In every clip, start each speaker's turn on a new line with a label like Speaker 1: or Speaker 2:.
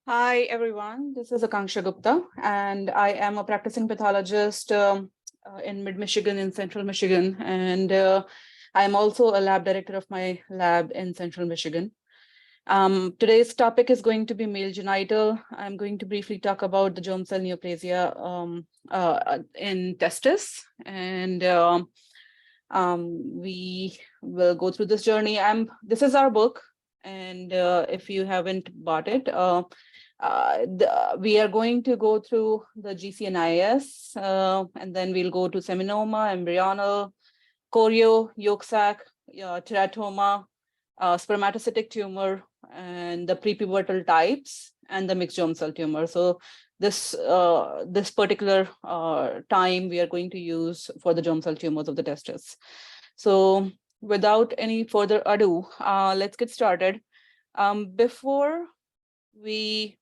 Speaker 1: Hi, everyone. This is Akanksha Gupta, and I am a practicing pathologist in mid-Michigan, in Central Michigan, and I'm also a lab director of my lab in Central Michigan. Today's topic is going to be male genital. I'm going to briefly talk about the germ cell neoplasia in testis, and we will go through this journey. This is our book, and if you haven't bought it, we are going to go through the GCNIS, and then we'll go to seminoma, embryonal, choreo, yolk sac, teratoma, spermatocytic tumor, and the pre-pubertal types, and the mixed germ cell tumor. So this particular time we are going to use for the germ cell tumors of the testis. So without any further ado, let's get started. Before we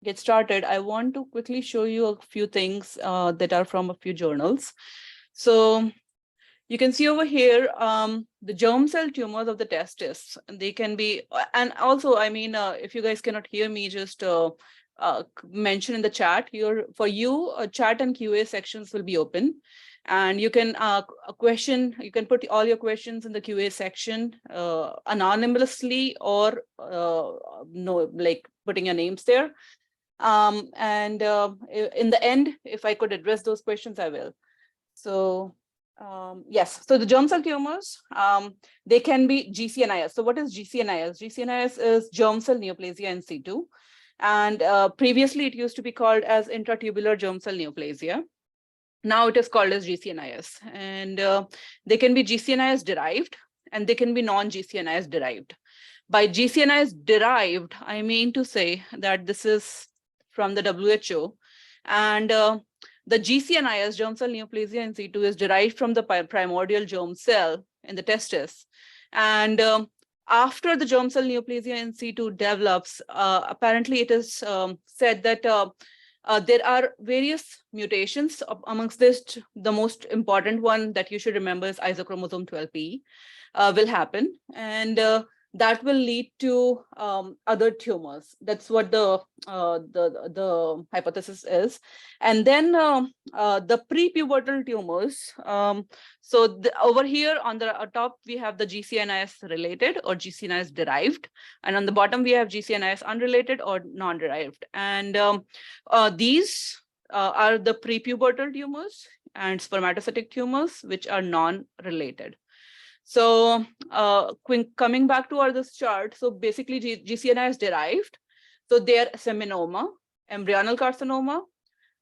Speaker 1: get started, I want to quickly show you a few things that are from a few journals. So you can see over here the germ cell tumors of the testis. And they can be, and also, I mean, if you guys cannot hear me, just mention in the chat. For you, chat and QA sections will be open. And you can you can put all your questions in the QA section anonymously or like putting your names there. And in the end, if I could address those questions, I will. So yes, so the germ cell tumors, they can be GCNIS. So what is GCNIS? GCNIS is germ cell neoplasia in situ. And previously it used to be called as intratubular germ cell neoplasia. Now it is called as GCNIS. And they can be GCNIS derived and they can be non-GCNIS derived. By GCNIS derived, I mean to say that this is from the WHO. And the GCNIS, germ cell neoplasia in situ, is derived from the primordial germ cell in the testis. And after the germ cell neoplasia in situ develops, apparently it is said that there are various mutations. Amongst this, the most important one that you should remember is isochromosome 12p will happen. And that will lead to other tumors. That's what the hypothesis is. And then the pre-pubertal tumors. So over here on the top, we have the GCNIS related or GCNIS derived. And on the bottom, we have GCNIS unrelated or non-derived. And these are the pre-pubertal tumors and spermatocytic tumors, which are non-related. So coming back to this chart, so basically GCNI is derived. So they are seminoma, embryonal carcinoma,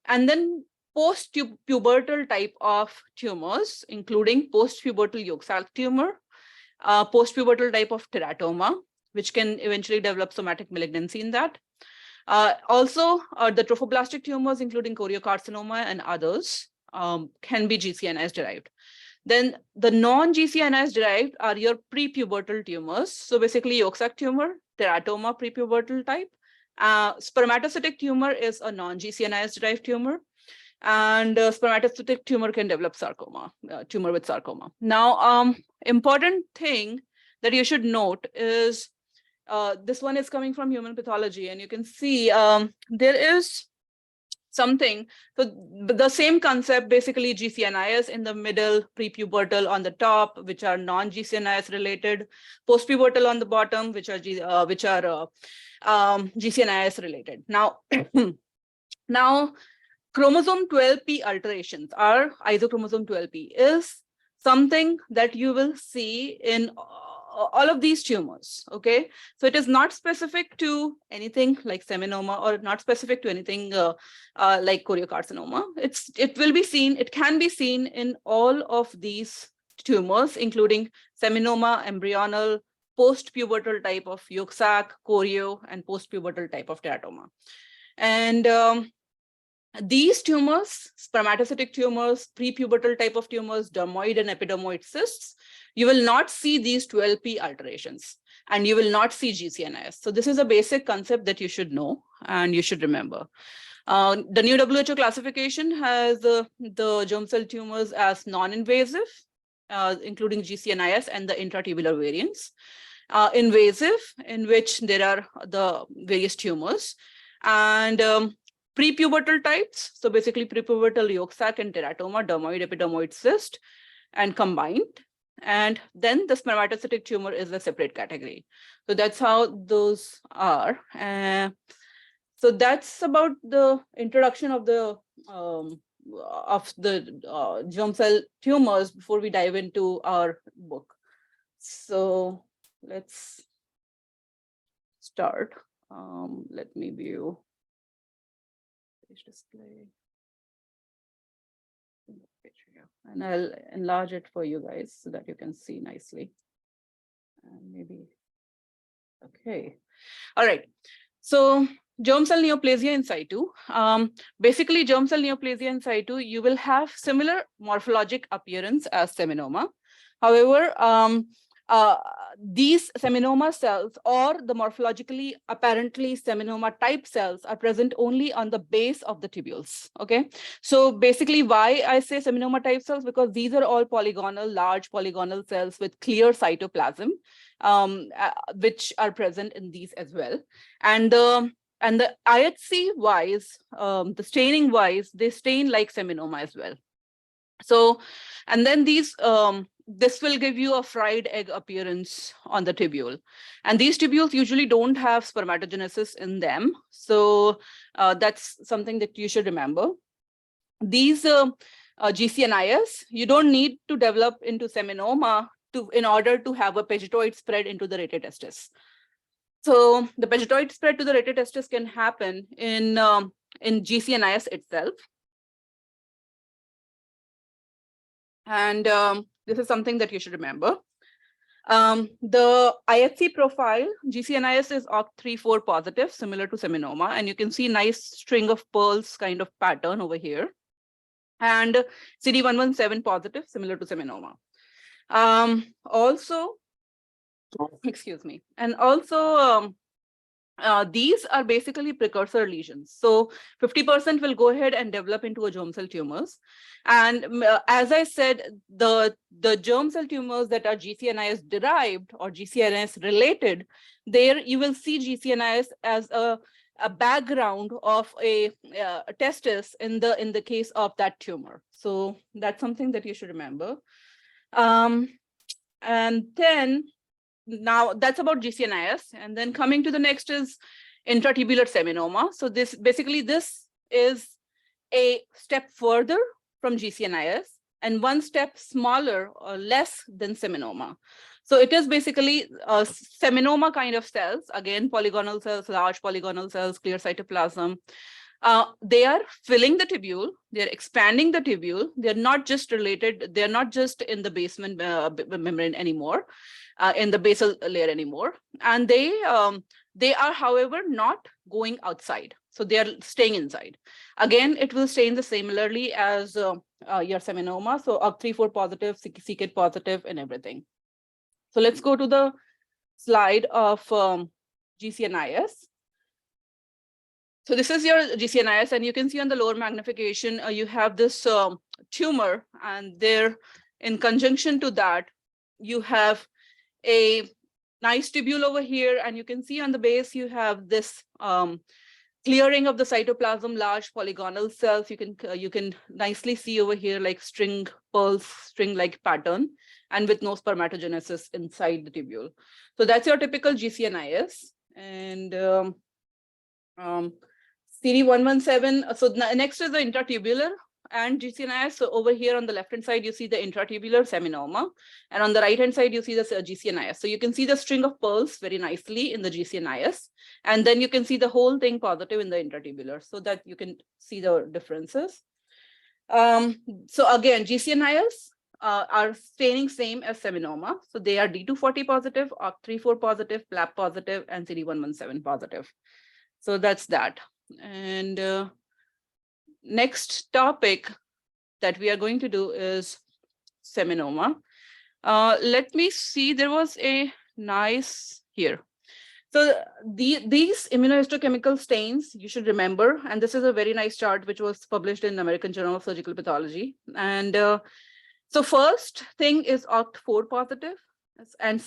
Speaker 1: and then post-pubertal type of tumors, including post-pubertal yolk sac tumor, post-pubertal type of teratoma, which can eventually develop somatic malignancy in that. Also, the trophoblastic tumors, including choriocarcinoma and others, can be GCNIs derived. Then the non-GCNIs derived are your pre-pubertal tumors. So basically yolk sac tumor, teratoma pre-pubertal type. Spermatocytic tumor is a non-GCNIs derived tumor. And spermatocytic tumor can develop sarcoma, tumor with sarcoma. Now, important thing that you should note is this one is coming from human pathology. And you can see there is something. So the same concept, basically GCNIS in the middle, pre-pubertal on the top, which are non-GCNIS related, post-pubertal on the bottom, which are GCNIS related. Now, now chromosome 12p alterations are isochromosome 12p is something that you will see in all of these tumors. Okay, so it is not specific to anything like seminoma or not specific to anything like choriocarcinoma. It can be seen in all of these tumors, including seminoma, embryonal, post-pubertal type of yolk sac, choreo, and post-pubertal type of teratoma. And these tumors, spermatocytic tumors, pre-pubertal type of tumors, dermoid and epidermoid cysts, you will not see these 12p alterations and you will not see GCNIS. So this is a basic concept that you should know and you should remember. The new WHO classification has the germ cell tumors as non-invasive, including GCNIS and the intratubular variants. Invasive, in which there are the various tumors. And pre-pubertal types, so basically pre-pubertal yolk sac and teratoma, dermoid, epidermoid cyst, and combined. And then the spermatocytic tumor is a separate category. So that's how those are. So that's about the introduction of the germ cell tumors before we dive into our book. So let's start. Let me view page display. And I'll enlarge it for you guys so that you can see nicely. And maybe, okay. All right. So germ cell neoplasia in situ. Basically, germ cell neoplasia in situ, you will have similar morphologic appearance as seminoma. However, these seminoma cells or the morphologically apparently seminoma type cells are present only on the base of the tubules. Okay, so basically why I say seminoma type cells, because these are all polygonal, large polygonal cells with clear cytoplasm, which are present in these as well. And the IHC wise, the staining wise, they stain like seminoma as well. So, and then these, this will give you a fried egg appearance on the tubule. And these tubules usually don't have spermatogenesis in them. So that's something that you should remember. These GCNIS, you don't need to develop into seminoma in order to have a pagetoid spread into the rete testis. So the pagetoid spread to the rete testis can happen in GCNIS itself. And this is something that you should remember. The IHC profile, GCNIS is OCT3/4 positive, similar to seminoma. And you can see nice string of pearls kind of pattern over here. And CD117 positive, similar to seminoma. Also, excuse me, and also these are basically precursor lesions. So 50% will go ahead and develop into a germ cell tumors. And as I said, the germ cell tumors that are GCNIS derived or GCNIS related, there you will see GCNIS as a background of a testis in the case of that tumor. So that's something that you should remember. And then now that's about GCNIS. And then coming to the next is intratubular seminoma. So this is a step further from GCNIS and one step smaller or less than seminoma. So it is basically a seminoma kind of cells, again, polygonal cells, large polygonal cells, clear cytoplasm. They are filling the tubule, they're expanding the tubule, they're not just related, they're not just in the basement membrane anymore, in the basal layer anymore. And they are, however, not going outside. So they are staying inside. Again, it will stain the similarly as your seminoma. So OCT3/4 positive, c-KIT positive, and everything. So let's go to the slide of GCNIS. So this is your GCNIS, and you can see on the lower magnification, you have this tumor, and there, in conjunction to that, you have a nice tubule over here, and you can see on the base, you have this clearing of the cytoplasm, large polygonal cells. You can nicely see over here like string pearls, string-like pattern, and with no spermatogenesis inside the tubule. So that's your typical GCNIS. And CD117, so next is the intratubular and GCNIS. So over here on the left-hand side, you see the intratubular seminoma, and on the right-hand side, you see the GCNIS. So you can see the string of pearls very nicely in the GCNIS, and then you can see the whole thing positive in the intratubular, so that you can see the differences. So again, GCNIS are staining same as seminoma. So they are D240 positive, OCT3/4 positive, PLAP positive, and CD117 positive. So that's that. And next topic that we are going to do is seminoma. Let me see, there was a nice here. So these immunohistochemical stains, you should remember, and this is a very nice chart which was published in American Journal of Surgical Pathology. And so first thing is OCT4 positive and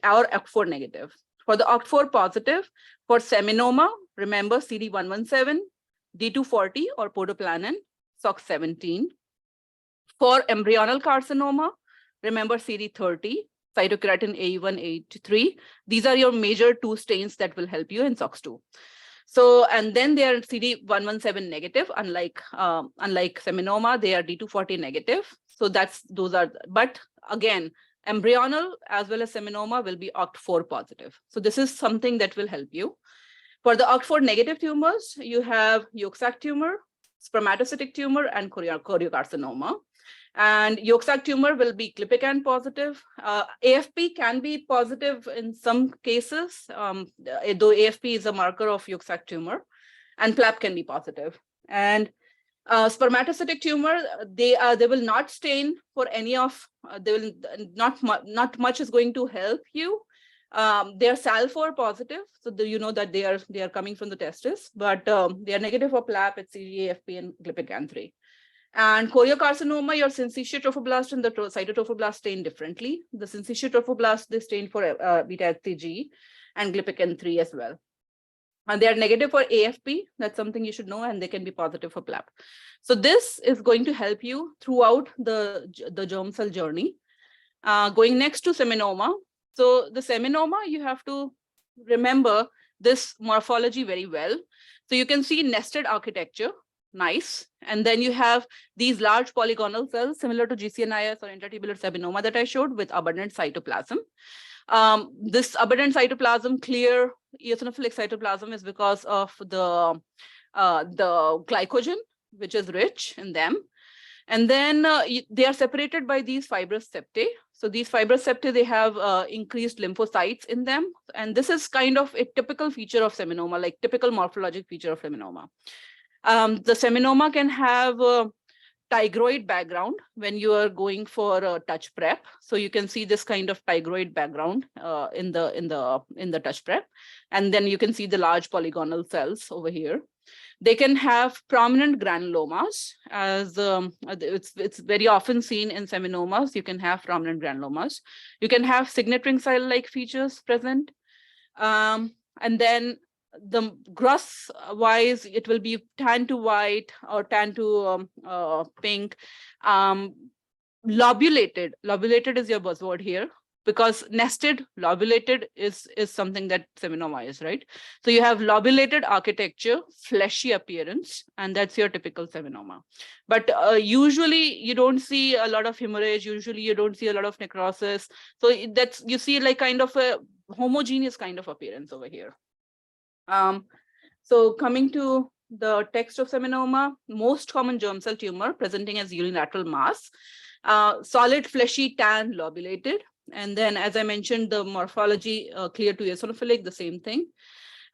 Speaker 1: our OCT4 negative. For the OCT4 positive, for seminoma, remember CD117, D240 or podoplanin, SOX17. For embryonal carcinoma, remember CD30, cytokeratin A1, A3. These are your major two stains that will help you in SOX2. So, and then they are CD117 negative, unlike seminoma, they are D240 negative. So those are, but again, embryonal as well as seminoma will be OCT4 positive. So this is something that will help you. For the OCT4 negative tumors, you have yolk sac tumor, spermatocytic tumor, and choriocarcinoma. And yolk sac tumor will be Glypican positive. AFP can be positive in some cases, though AFP is a marker of yolk sac tumor, and PLAP can be positive. And spermatocytic tumor, they will not stain for any of, they will not much is going to help you. They are SAL4 positive, so you know that they are coming from the testis, but they are negative for PLAP, HCG, AFP, and Glypican-3. And choriocarcinoma, your syncytial trophoblast and the cytotrophoblast stain differently. The syncytial trophoblast, they stain for beta-HCG and Glypican-3 as well. And they are negative for AFP. That's something you should know, and they can be positive for PLAP. So this is going to help you throughout the germ cell journey. Going next to seminoma. So the seminoma, you have to remember this morphology very well. So you can see nested architecture, nice. And then you have these large polygonal cells similar to GCNIS or intratubular seminoma that I showed with abundant cytoplasm. This abundant cytoplasm, clear eosinophilic cytoplasm, is because of the glycogen, which is rich in them. And then they are separated by these fibrous septae. So these fibrous septae, they have increased lymphocytes in them. And this is kind of a typical feature of seminoma, like typical morphologic feature of seminoma. The seminoma can have a tigroid background when you are going for a touch prep. So you can see this kind of tigroid background in the touch prep. And then you can see the large polygonal cells over here. They can have prominent granulomas, as it's very often seen in seminomas. You can have prominent granulomas. You can have signet ring cell-like features present. And then the gross wise, it will be tan to white or tan to pink. Lobulated is your buzzword here, because nested, lobulated is something that seminoma is, right? So you have lobulated architecture, fleshy appearance, and that's your typical seminoma. But usually you don't see a lot of hemorrhage. Usually you don't see a lot of necrosis. So that's, you see like kind of a homogeneous kind of appearance over here. So coming to the text of seminoma, most common germ cell tumor presenting as unilateral mass, solid, fleshy, tan, lobulated. And then, as I mentioned, the morphology clear to eosinophilic, the same thing.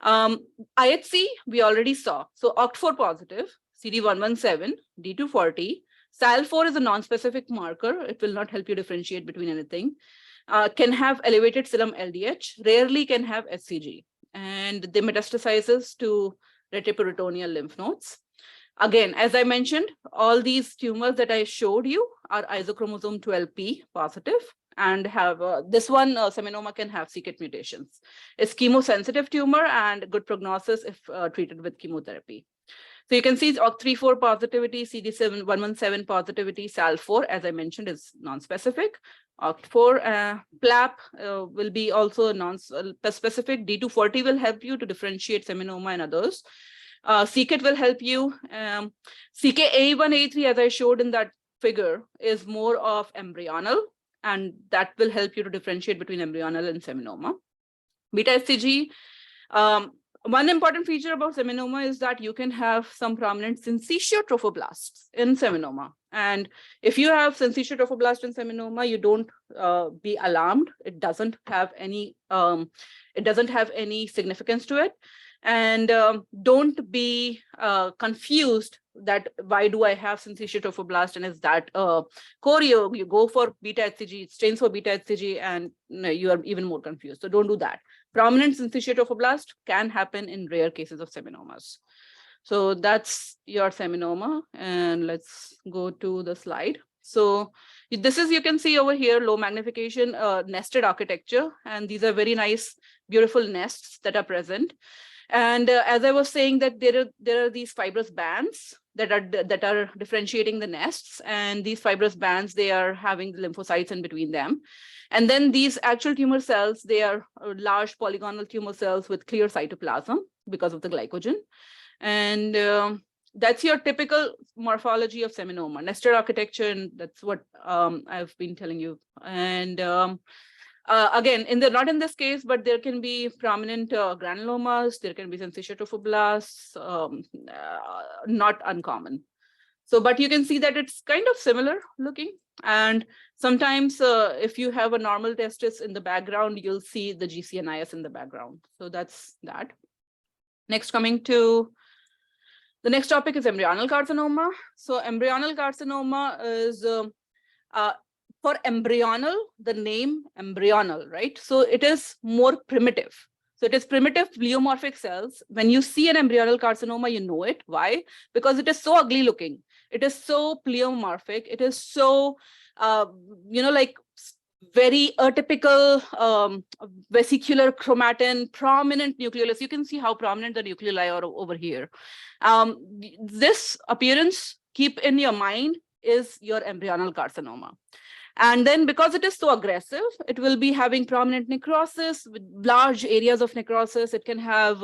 Speaker 1: IHC, we already saw. So OCT4 positive, CD117, D240. SAL4 is a non-specific marker. It will not help you differentiate between anything. Can have elevated serum LDH, rarely can have HCG. And they metastasizes to retroperitoneal lymph nodes. Again, as I mentioned, all these tumors that I showed you are isochromosome 12p positive and have this one, seminoma, can have c-KIT mutations. It's chemosensitive tumor and good prognosis if treated with chemotherapy. So you can see OCT3/4 positivity, CD117 positivity, SAL4, as I mentioned, is non-specific. OCT4, PLAP will be also non-specific. D240 will help you to differentiate seminoma and others. c-KIT will help you. CKA1A3, as I showed in that figure, is more of embryonal, and that will help you to differentiate between embryonal and seminoma. Beta-HCG, one important feature about seminoma is that you can have some prominent syncytial trophoblasts in seminoma. And if you have syncytial trophoblast in seminoma, you don't be alarmed. It doesn't have any significance to it. And don't be confused that why do I have syncytial trophoblast and is that choreo? You go for beta-HCG, it stains for beta-HCG, and you are even more confused. So don't do that. Prominent syncytial trophoblast can happen in rare cases of seminomas. So that's your seminoma. And let's go to the slide. So this is, you can see over here, low magnification nested architecture. And these are very nice, beautiful nests that are present. And as I was saying, that there are these fibrous bands that are differentiating the nests, and these fibrous bands, they are having the lymphocytes in between them. And then these actual tumor cells, they are large polygonal tumor cells with clear cytoplasm because of the glycogen. And that's your typical morphology of seminoma, nested architecture, and that's what I've been telling you. And again, not in this case, but there can be prominent granulomas, there can be syncytial fibroblasts, not uncommon. So, but you can see that it's kind of similar looking. And sometimes if you have a normal testis in the background, you'll see the GCNIS in the background. So that's that. Next, coming to the next topic is embryonal carcinoma. So embryonal carcinoma is, for embryonal, the name embryonal, right? So it is more primitive. So it is primitive pleomorphic cells. When you see an embryonal carcinoma, you know it. Why? Because it is so ugly looking. It is so pleomorphic. It is so, like very atypical vesicular chromatin, prominent nucleolus. You can see how prominent the nucleoli are over here. This appearance, keep in your mind, is your embryonal carcinoma. And then because it is so aggressive, it will be having prominent necrosis with large areas of necrosis. It can have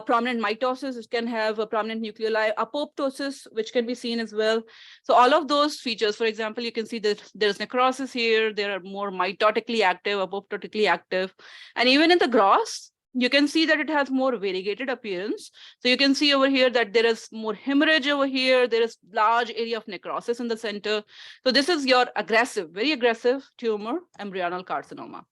Speaker 1: prominent mitosis. It can have a prominent nucleoli, apoptosis, which can be seen as well. So all of those features, for example, you can see that there's necrosis here. There are more mitotically active, apoptotically active. And even in the gross, you can see that it has more variegated appearance. So you can see over here that there is more hemorrhage over here. There is large area of necrosis in the center. So this is your aggressive, very aggressive tumor, embryonal carcinoma.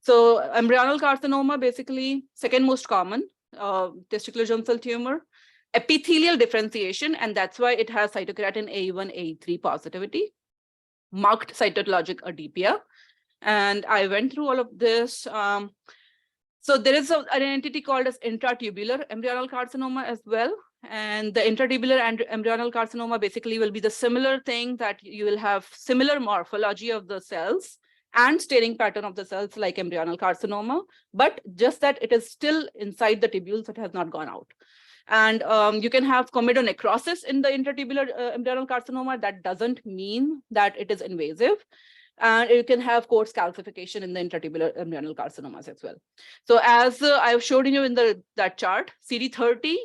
Speaker 1: So embryonal carcinoma, basically second most common testicular germ cell tumor, epithelial differentiation, and that's why it has cytokeratin A1, A3 positivity, marked cytologic adipia. And I went through all of this. So there is an entity called as intratubular embryonal carcinoma as well. And the intratubular and embryonal carcinoma basically will be the similar thing, that you will have similar morphology of the cells and staining pattern of the cells like embryonal carcinoma, but just that it is still inside the tubules, it has not gone out. And you can have comedonecrosis in the intratubular embryonal carcinoma. That doesn't mean that it is invasive. And you can have coarse calcification in the intratubular embryonal carcinomas as well. So as I've showed you in that chart, CD30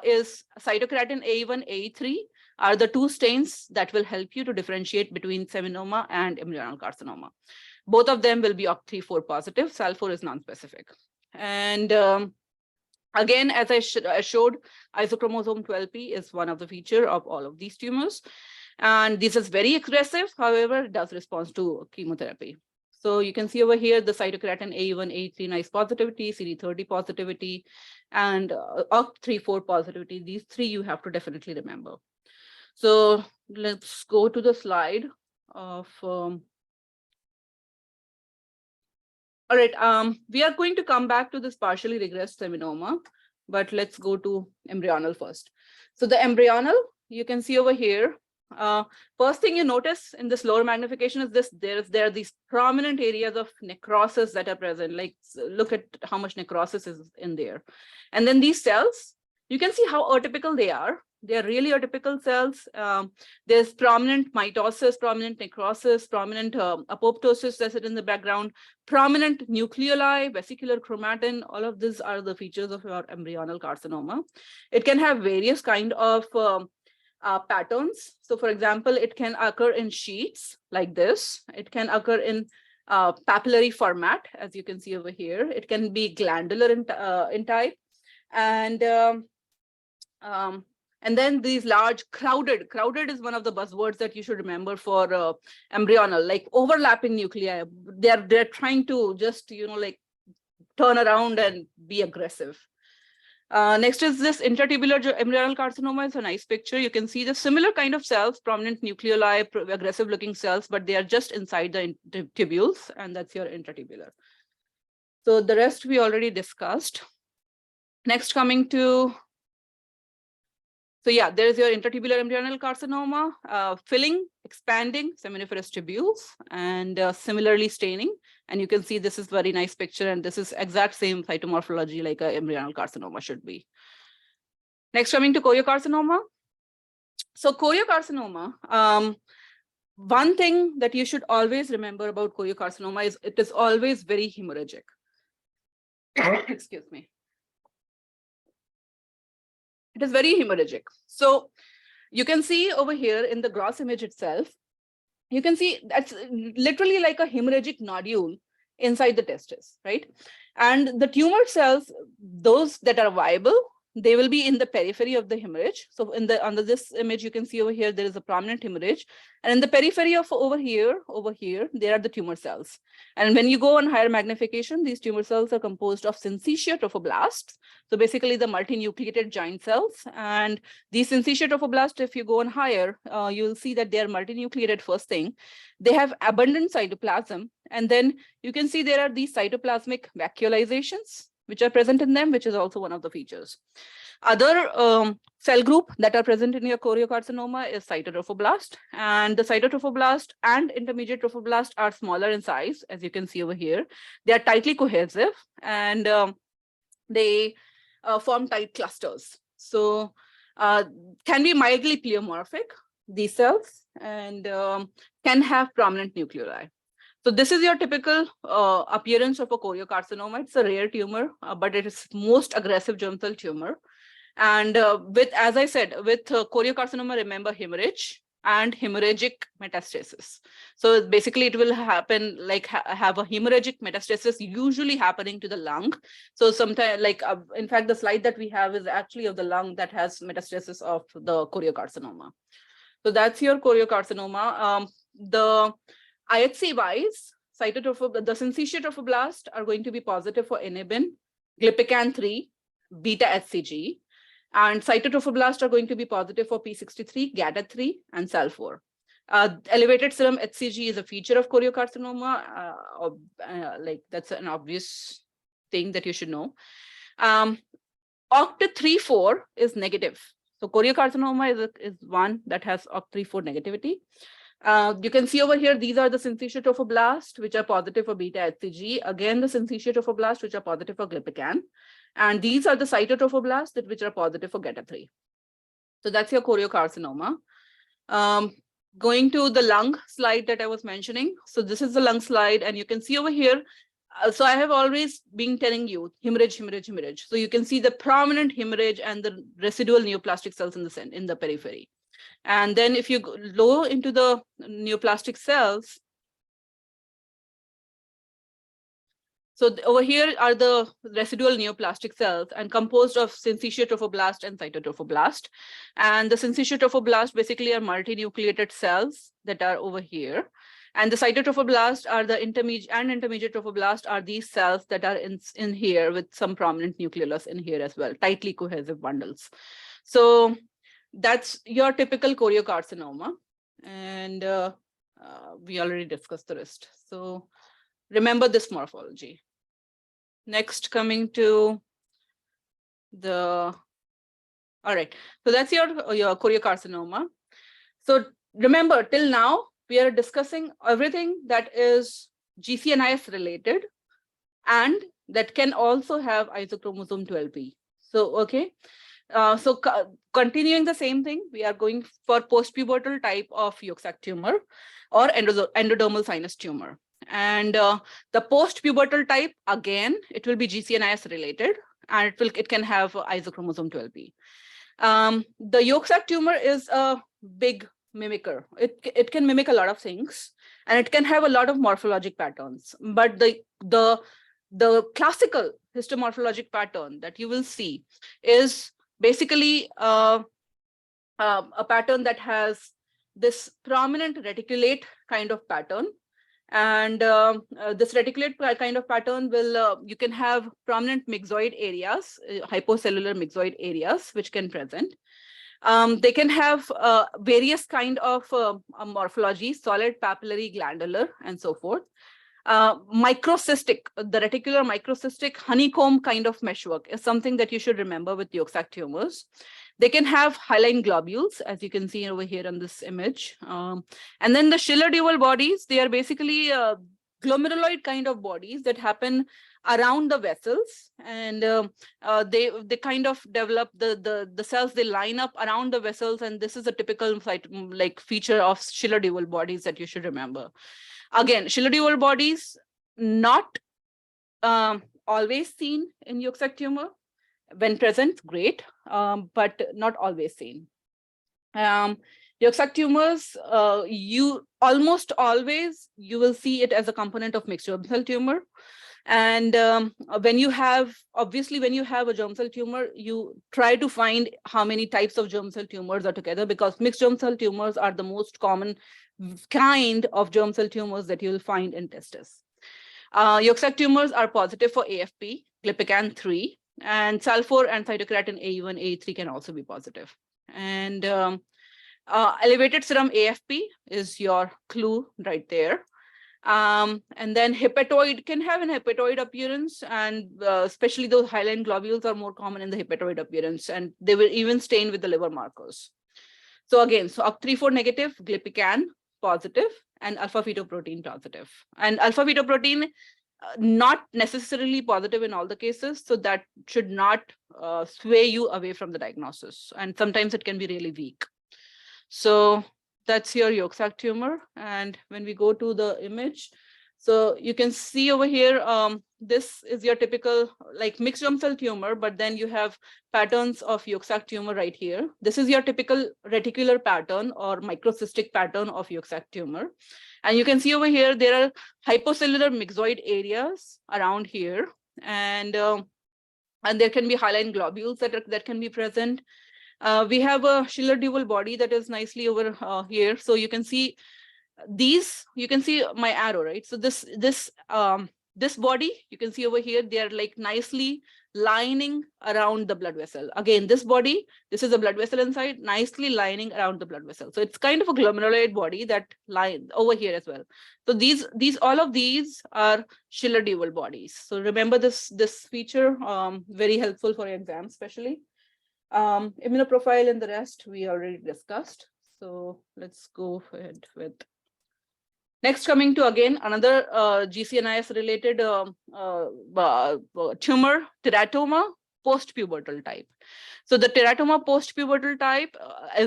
Speaker 1: is cytokeratin A1, A3 are the two stains that will help you to differentiate between seminoma and embryonal carcinoma. Both of them will be OCT3/4 positive. SAL4 is non-specific. And again, as I showed, isochromosome 12p is one of the features of all of these tumors. And this is very aggressive, however, it does respond to chemotherapy. So you can see over here the cytokeratin A1, A3 nice positivity, CD30 positivity, and OCT3/4 positivity. These three you have to definitely remember. So let's go to the slide of. All right, we are going to come back to this partially regressed seminoma, but let's go to embryonal first. So the embryonal, you can see over here. First thing you notice in this lower magnification is this: there are these prominent areas of necrosis that are present. Like, look at how much necrosis is in there. And then these cells, you can see how atypical they are. They are really atypical cells. There's prominent mitosis, prominent necrosis, prominent apoptosis that's in the background, prominent nucleoli, vesicular chromatin. All of these are the features of your embryonal carcinoma. It can have various kind of patterns. So for example, it can occur in sheets like this. It can occur in papillary format, as you can see over here. It can be glandular in type. And then these large crowded is one of the buzzwords that you should remember for embryonal, like overlapping nuclei. They're trying to just, like turn around and be aggressive. Next is this intratubular embryonal carcinoma. It's a nice picture. You can see the similar kind of cells, prominent nucleoli, aggressive looking cells, but they are just inside the tubules, and that's your intratubular. So the rest we already discussed. Next, coming to, so yeah, there is your intratubular embryonal carcinoma. Filling expanding seminiferous tubules and similarly staining. And you can see this is very nice picture, and this is exact same cytomorphology like a embryonal carcinoma should be. Next, coming to choriocarcinoma. So choriocarcinoma, one thing that you should always remember about choriocarcinoma is it is always very hemorrhagic. Excuse me. It is very hemorrhagic. So you can see over here in the gross image itself, you can see that's literally like a hemorrhagic nodule inside the testis, right? And the tumor cells, those that are viable, they will be in the periphery of the hemorrhage. So under this image, you can see over here, there is a prominent hemorrhage. And in the periphery of over here, there are the tumor cells. And when you go on higher magnification, these tumor cells are composed of syncytia trophoblasts. So basically the multinucleated giant cells. And these syncytia trophoblasts, if you go on higher, you'll see that they are multinucleated first thing. They have abundant cytoplasm. And then you can see there are these cytoplasmic vacuolizations which are present in them, which is also one of the features. Other cell group that are present in your choriocarcinoma is cytotrophoblast, and the cytotrophoblast and intermediate trophoblast are smaller in size, as you can see over here. They are tightly cohesive, and they form tight clusters. So can be mildly pleomorphic, these cells, and can have prominent nuclei. So this is your typical appearance of a choriocarcinoma. It's a rare tumor, but it is most aggressive germ cell tumor. And as I said, with choriocarcinoma, remember hemorrhage and hemorrhagic metastasis. So basically it will happen like have a hemorrhagic metastasis usually happening to the lung. So sometimes like, in fact, the slide that we have is actually of the lung that has metastasis of the choriocarcinoma. So that's your choriocarcinoma. The IHC-wise, the syncytia trophoblast are going to be positive for inhibin, glypican-3, beta-HCG, and cytotrophoblast are going to be positive for P63, GATA3, and SAL4. Elevated serum HCG is a feature of choriocarcinoma, like that's an obvious thing that you should know. OCT3/4 is negative. So choriocarcinoma is one that has OCT3/4 negativity. You can see over here, these are the syncytia trophoblast, which are positive for beta-HCG. Again, the syncytia trophoblast, which are positive for glypican. And these are the cytotrophoblast, which are positive for GATA3. So that's your choriocarcinoma. Going to the lung slide that I was mentioning. So this is the lung slide, and you can see over here. So I have always been telling you hemorrhage, hemorrhage, hemorrhage. So you can see the prominent hemorrhage and the residual neoplastic cells in the periphery. And then if you go low into the neoplastic cells, so over here are the residual neoplastic cells and composed of syncytia trophoblast and cytotrophoblast. And the syncytia trophoblast basically are multinucleated cells that are over here. And the cytotrophoblast are the intermediate trophoblast are these cells that are in here with some prominent nucleolus in here as well, tightly cohesive bundles. So that's your typical choriocarcinoma. And we already discussed the rest. So remember this morphology. Next, coming to all right. So that's your choriocarcinoma. So remember, till now, we are discussing everything that is GCNIS related and that can also have isochromosome 12p. So, okay. So continuing the same thing, we are going for post-pubertal type of yolk sac tumor or endodermal sinus tumor. And the post-pubertal type, again, it will be GCNIS related, and it can have isochromosome 12p. The yolk sac tumor is a big mimicker. It can mimic a lot of things, and it can have a lot of morphologic patterns. But the classical histomorphologic pattern that you will see is basically a pattern that has this prominent reticulate kind of pattern. And this reticulate kind of pattern will, you can have prominent myxoid areas, hypocellular myxoid areas, which can present. They can have various kind of morphology, solid, papillary, glandular, and so forth. Microcystic, the reticular microcystic honeycomb kind of meshwork is something that you should remember with yolk sac tumors. They can have hyaline globules, as you can see over here on this image. And then the Schiller dual bodies, they are basically glomeruloid kind of bodies that happen around the vessels, and they kind of develop the cells, they line up around the vessels, and this is a typical like feature of Schiller dual bodies that you should remember. Again, Schiller dual bodies not always seen in yolk sac tumor. When present, great, but not always seen. Yolk sac tumors, you almost always you will see it as a component of mixed germ cell tumor. And when you have a germ cell tumor, you try to find how many types of germ cell tumors are together, because mixed germ cell tumors are the most common kind of germ cell tumors that you'll find in testis. Yolk sac tumors are positive for AFP, glypican 3, and sulfur and cytokeratin AE1, AE3 can also be positive. And elevated serum AFP is your clue right there. And then hepatoid can have an hepatoid appearance, and especially those hyaline globules are more common in the hepatoid appearance, and they will even stain with the liver markers. So again, so UP34 negative, glypican positive, and alpha fetoprotein positive. And alpha fetoprotein not necessarily positive in all the cases, so that should not sway you away from the diagnosis. And sometimes it can be really weak. So that's your yolk sac tumor. And when we go to the image, so you can see over here, this is your typical like mixed germ cell tumor, but then you have patterns of yolk sac tumor right here. This is your typical reticular pattern or microcystic pattern of yolk sac tumor. And you can see over here, there are hypocellular myxoid areas around here. And there can be hyaline globules that can be present. We have a Schiller dual body that is nicely over here. So you can see these, you can see my arrow, right? So this body, you can see over here, they are like nicely lining around the blood vessel. Again, this body, this is a blood vessel inside, nicely lining around the blood vessel. So it's kind of a glomeruloid body that line over here as well. So all of these are Schiller dual bodies. So remember this feature, very helpful for your exam, especially. Immunoprofile and the rest we already discussed. So let's go ahead with next, coming to again another GCNIS related tumor, teratoma, post-pubertal type. So the teratoma post-pubertal type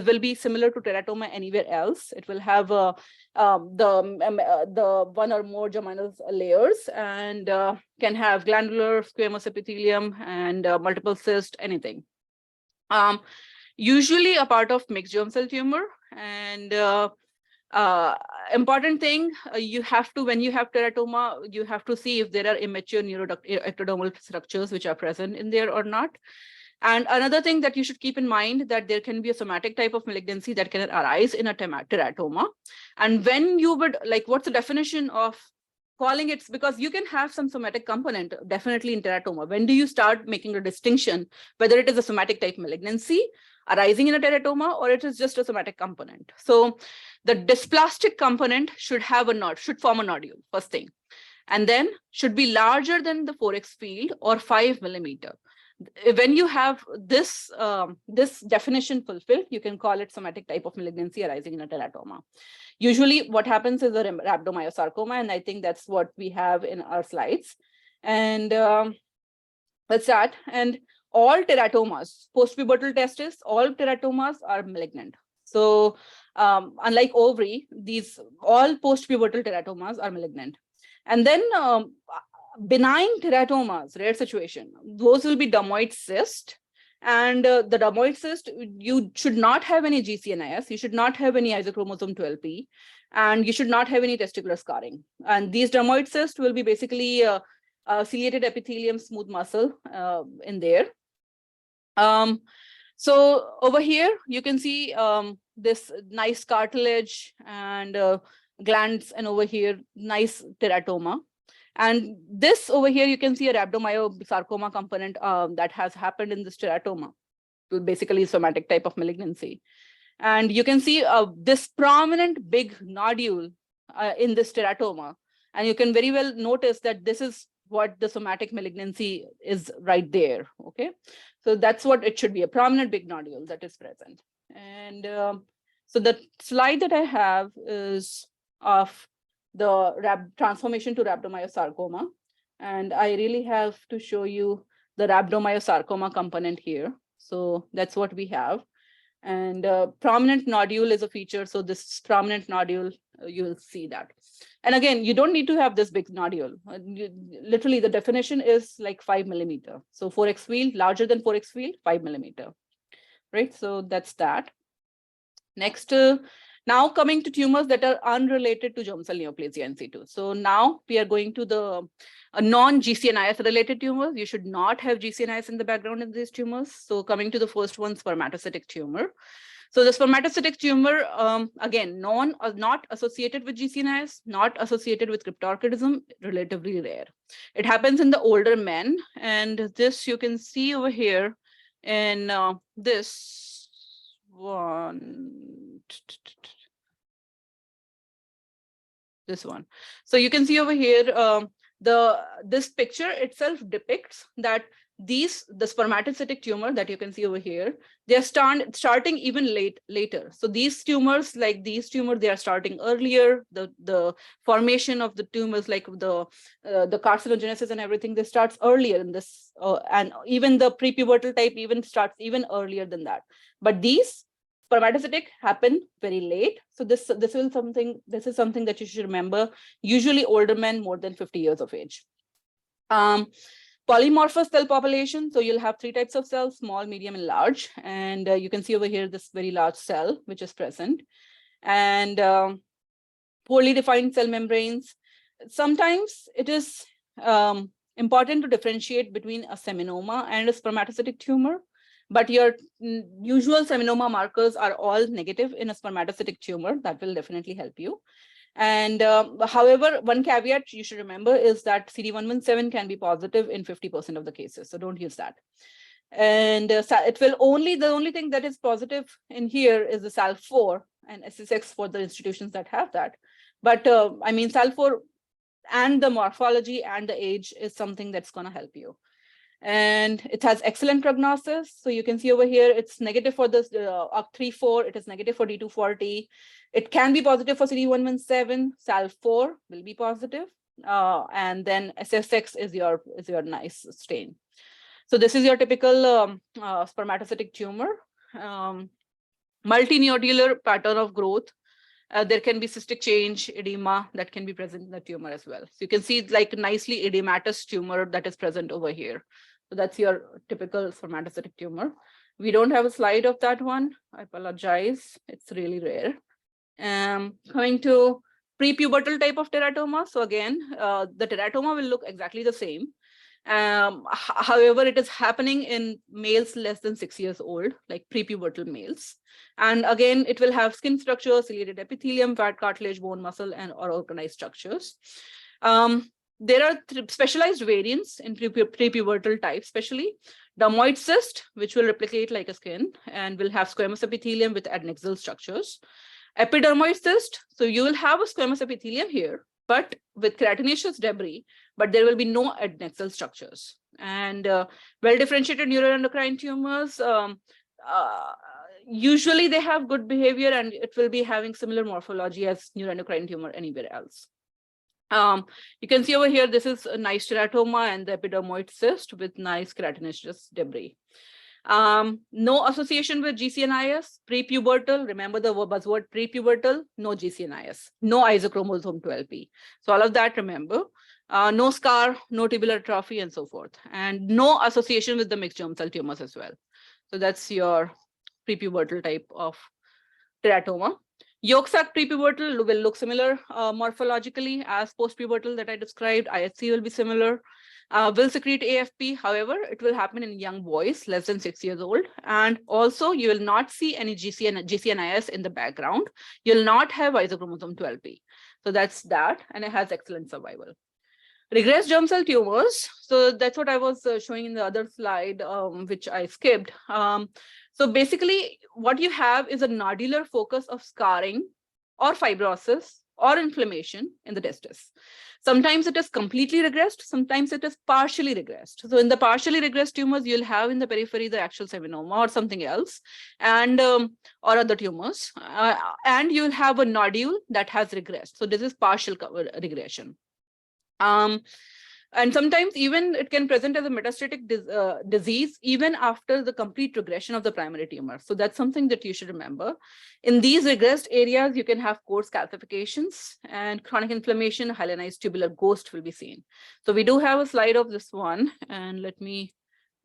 Speaker 1: will be similar to teratoma anywhere else. It will have the one or more germinal layers, and can have glandular squamous epithelium and multiple cysts, anything. Usually a part of mixed germ cell tumor. And important thing, you have to, when you have teratoma, you have to see if there are immature neuroectodermal structures which are present in there or not. And another thing that you should keep in mind, that there can be a somatic type of malignancy that can arise in a teratoma. And when you would, like, what's the definition of calling it, because you can have some somatic component definitely in teratoma. When do you start making a distinction whether it is a somatic type malignancy arising in a teratoma or it is just a somatic component? So the dysplastic component should form a nodule, first thing, and then should be larger than the 4x field or 5 millimeter. When you have this this definition fulfilled, you can call it somatic type of malignancy arising in a teratoma. Usually what happens is a rhabdomyosarcoma, and I think that's what we have in our slides. And let's start. And all teratomas, post-pubertal testis, all teratomas are malignant. So unlike ovary, all post-pubertal teratomas are malignant. And then benign teratomas, rare situation, those will be dermoid cyst. And the dermoid cyst, you should not have any GCNIS, you should not have any isochromosome 12p, and you should not have any testicular scarring. And these dermoid cysts will be basically ciliated epithelium, smooth muscle in there. So over here, you can see this nice cartilage and glands, and over here, nice teratoma. And this over here, you can see a rhabdomyosarcoma component that has happened in this teratoma, basically somatic type of malignancy. And you can see this prominent big nodule in this teratoma. And you can very well notice that this is what the somatic malignancy is right there. Okay, so that's what it should be, a prominent big nodule that is present. And so the slide that I have is of the transformation to rhabdomyosarcoma. And I really have to show you the rhabdomyosarcoma component here. So that's what we have. And prominent nodule is a feature. So this prominent nodule, you'll see that. And again, you don't need to have this big nodule. Literally, the definition is like 5 millimeter. So 4x field, larger than 4x field, 5 millimeter. Right, so that's that. Next, now coming to tumors that are unrelated to germ cell neoplasia in situ. So now we are going to the non-GCNIS related tumors. You should not have GCNIS in the background in these tumors. So coming to the first one, spermatocytic tumor. So the spermatocytic tumor, again, not associated with GCNIS, not associated with cryptorchidism, relatively rare. It happens in the older men, and this you can see over here in this one, this one. So you can see over here, this picture itself depicts that the spermatocytic tumor that you can see over here, they are starting even later. So these tumors, like these tumors, they are starting earlier. The formation of the tumors, like the carcinogenesis and everything, this starts earlier in this, and even the pre-pubertal type even starts even earlier than that. But these spermatocytic happen very late. So this is something that you should remember. Usually older men more than 50 years of age. Polymorphous cell population. So you'll have 3 types of cells: small, medium, and large. And you can see over here this very large cell which is present. And poorly defined cell membranes. Sometimes it is important to differentiate between a seminoma and a spermatocytic tumor. But your usual seminoma markers are all negative in a spermatocytic tumor. That will definitely help you. And however, one caveat you should remember is that CD117 can be positive in 50% of the cases. So don't use that. And it will the only thing that is positive in here is the SALF4 and SSX for the institutions that have that. But I mean, SALF4 and the morphology and the age is something that's going to help you. And it has excellent prognosis. So you can see over here, it's negative for this OCT3/4, it is negative for D240. It can be positive for CD117, SALF4 will be positive. And then SSX is your nice stain. So this is your typical spermatocytic tumor. Multinodular pattern of growth. There can be cystic change, edema that can be present in the tumor as well. So you can see like nicely edematous tumor that is present over here. So that's your typical spermatocytic tumor. We don't have a slide of that one. I apologize. It's really rare. Coming to pre-pubertal type of teratoma. So again, the teratoma will look exactly the same. However, it is happening in males less than 6 years old, like pre-pubertal males. And again, it will have skin structure, ciliated epithelium, fat, cartilage, bone, muscle, and or organized structures. There are specialized variants in pre-pubertal type, especially dermoid cyst, which will replicate like a skin and will have squamous epithelium with adnexal structures. Epidermoid cyst, so you will have a squamous epithelium here, but with keratinaceous debris, but there will be no adnexal structures. And well-differentiated neuroendocrine tumors, usually they have good behavior and it will be having similar morphology as neuroendocrine tumor anywhere else. You can see over here, this is a nice teratoma and the epidermoid cyst with nice keratinaceous debris. No association with GCNIS, pre-pubertal, remember the buzzword pre-pubertal, no GCNIS, no isochromosome 12p. So all of that, remember. No scar, no tubular atrophy, and so forth. And no association with the mixed germ cell tumors as well. So that's your pre-pubertal type of teratoma. Yolk sac pre-pubertal will look similar morphologically as post-pubertal that I described. IHC will be similar. Will secrete AFP. However, it will happen in young boys less than 6 years old. And also, you will not see any GCNIS in the background. You'll not have isochromosome 12p. So that's that, and it has excellent survival. Regressed germ cell tumors. So that's what I was showing in the other slide, which I skipped. So basically, what you have is a nodular focus of scarring or fibrosis or inflammation in the testis. Sometimes it is completely regressed, sometimes it is partially regressed. So in the partially regressed tumors, you'll have in the periphery the actual seminoma or something else, and or other tumors, and you'll have a nodule that has regressed. So this is partial regression. And sometimes even it can present as a metastatic disease even after the complete regression of the primary tumor. So that's something that you should remember. In these regressed areas, you can have coarse calcifications and chronic inflammation, hyalinized tubular ghost will be seen. So we do have a slide of this one, and let me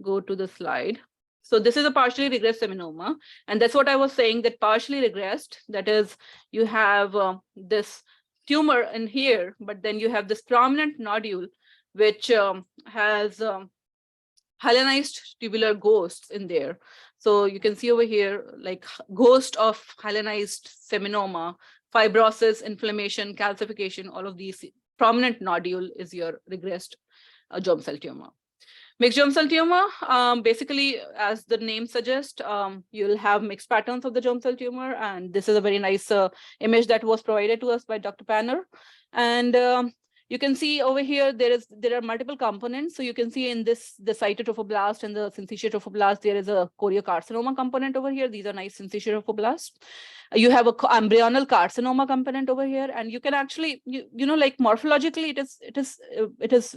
Speaker 1: go to the slide. So this is a partially regressed seminoma, and that's what I was saying, that partially regressed, that is, you have this tumor in here, but then you have this prominent nodule which has hyalinized tubular ghosts in there. So you can see over here, like ghost of hyalinized seminoma, fibrosis, inflammation, calcification, all of these. Prominent nodule is your regressed germ cell tumor. Mixed germ cell tumor, basically, as the name suggests, you'll have mixed patterns of the germ cell tumor. And this is a very nice image that was provided to us by Dr. Panner. And you can see over here, there are multiple components. So you can see in this, the cytotrophoblast and the syncytial trophoblast, there is a choriocarcinoma component over here. These are nice syncytial trophoblasts. You have a embryonal carcinoma component over here. And you can actually, you know, like morphologically, it is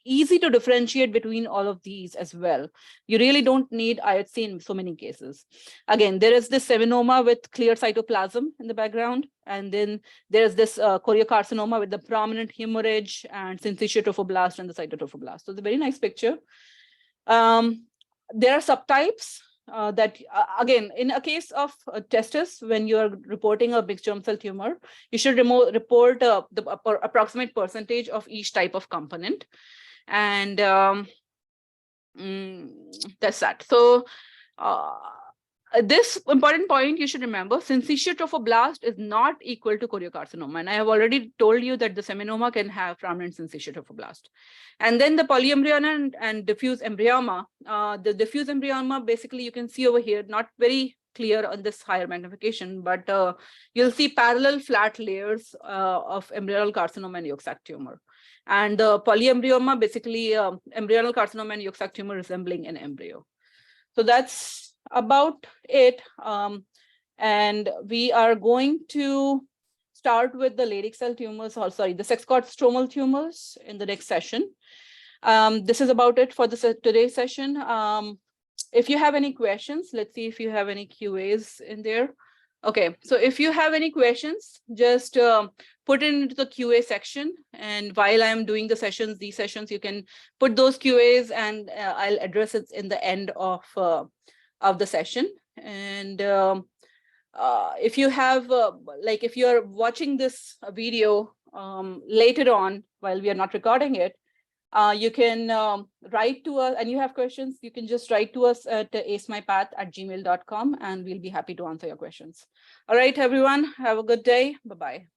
Speaker 1: easy to differentiate between all of these as well. You really don't need IHC in so many cases. Again, there is this seminoma with clear cytoplasm in the background. And then there's this choriocarcinoma with the prominent hemorrhage and syncytial trophoblast and the cytotrophoblast. So it's a very nice picture. There are subtypes that, again, in a case of testis, when you're reporting a mixed germ cell tumor, you should report the approximate percentage of each type of component. And that's that. So this important point you should remember, syncytial trophoblast is not equal to choriocarcinoma. And I have already told you that the seminoma can have prominent syncytial trophoblast. And then the polyembryoma and diffuse embryoma. The diffuse embryoma, basically, you can see over here, not very clear on this higher magnification, but you'll see parallel flat layers of embryonal carcinoma and yolk sac tumor. And the polyembryoma, basically embryonal carcinoma and yolk sac tumor resembling an embryo. So that's about it. And we are going to start with the Leydig cell tumors, or sorry, the sex cord stromal tumors in the next session. This is about it for today's session. If you have any questions, let's see if you have any QAs in there. Okay, so if you have any questions, just put it into the QA section. And while I'm doing the sessions, these sessions, you can put those QAs and I'll address it in the end of the session. And if you have, like if you're watching this video later on, while we are not recording it, you can write to us, and you have questions, you can just write to us at acemypath@gmail.com, and we'll be happy to answer your questions. All right, everyone, have a good day. Bye-bye.